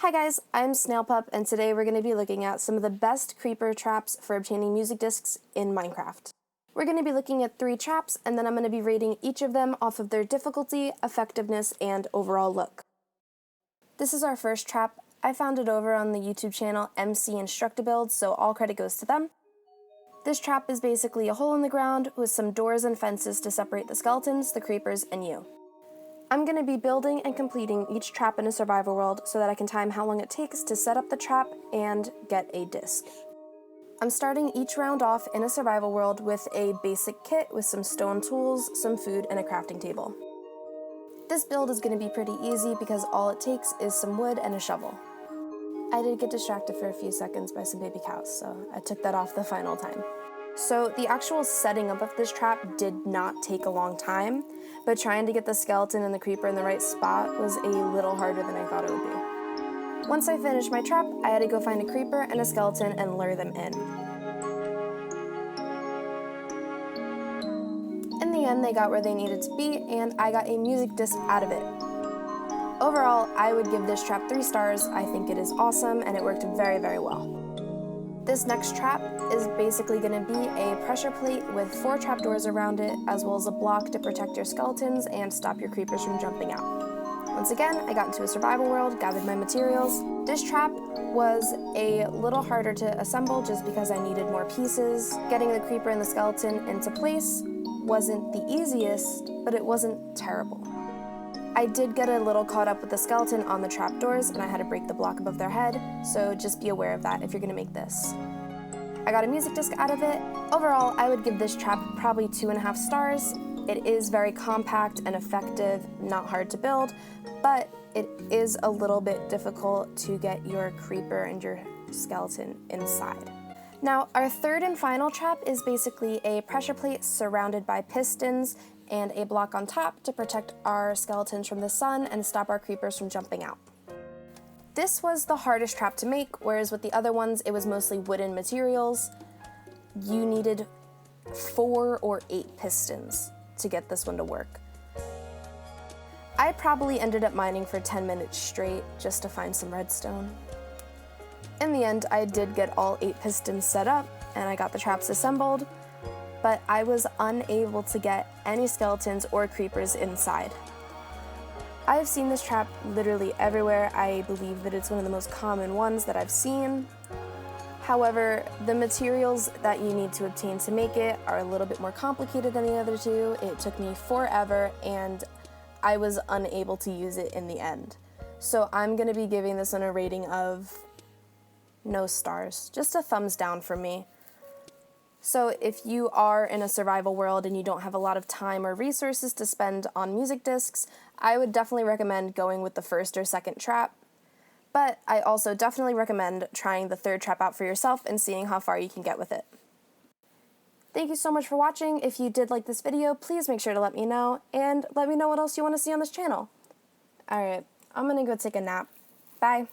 Hi guys, I'm Snail and today we're going to be looking at some of the best creeper traps for obtaining music discs in Minecraft. We're going to be looking at 3 traps, and then I'm going to be rating each of them off of their difficulty, effectiveness, and overall look. This is our first trap. I found it over on the YouTube channel MC Instructabuild, so all credit goes to them. This trap is basically a hole in the ground with some doors and fences to separate the skeletons, the creepers, and you. I'm going to be building and completing each trap in a survival world so that I can time how long it takes to set up the trap and get a disc. I'm starting each round off in a survival world with a basic kit with some stone tools, some food, and a crafting table. This build is going to be pretty easy because all it takes is some wood and a shovel. I did get distracted for a few seconds by some baby cows, so I took that off the final time. So the actual setting up of this trap did not take a long time, but trying to get the skeleton and the creeper in the right spot was a little harder than I thought it would be. Once I finished my trap, I had to go find a creeper and a skeleton and lure them in. In the end, they got where they needed to be, and I got a music disc out of it. Overall, I would give this trap 3 stars. I think it is awesome, and it worked very, very well. This next trap is basically going to be a pressure plate with 4 trapdoors around it, as well as a block to protect your skeletons and stop your creepers from jumping out. Once again, I got into a survival world, gathered my materials. This trap was a little harder to assemble just because I needed more pieces. Getting the creeper and the skeleton into place wasn't the easiest, but it wasn't terrible. I did get a little caught up with the skeleton on the trapdoors, and I had to break the block above their head, so just be aware of that if you're going to make this. I got a music disc out of it. Overall, I would give this trap probably 2.5 stars. It is very compact and effective, not hard to build, but it is a little bit difficult to get your creeper and your skeleton inside. Now, our third and final trap is basically a pressure plate surrounded by pistons and a block on top to protect our skeletons from the sun and stop our creepers from jumping out. This was the hardest trap to make, whereas with the other ones, it was mostly wooden materials. You needed 4 or 8 pistons to get this one to work. I probably ended up mining for 10 minutes straight just to find some redstone. In the end, I did get all 8 pistons set up, and I got the traps assembled, but I was unable to get any skeletons or creepers inside. I have seen this trap literally everywhere. I believe that it's one of the most common ones that I've seen. However, the materials that you need to obtain to make it are a little bit more complicated than the other 2. It took me forever, and I was unable to use it in the end. So I'm going to be giving this one a rating of no stars, just a thumbs down for me. So if you are in a survival world and you don't have a lot of time or resources to spend on music discs, I would definitely recommend going with the first or second trap. But I also definitely recommend trying the 3rd trap out for yourself and seeing how far you can get with it. Thank you so much for watching. If you did like this video, please make sure to let me know, and let me know what else you want to see on this channel. Alright, I'm gonna go take a nap. Bye.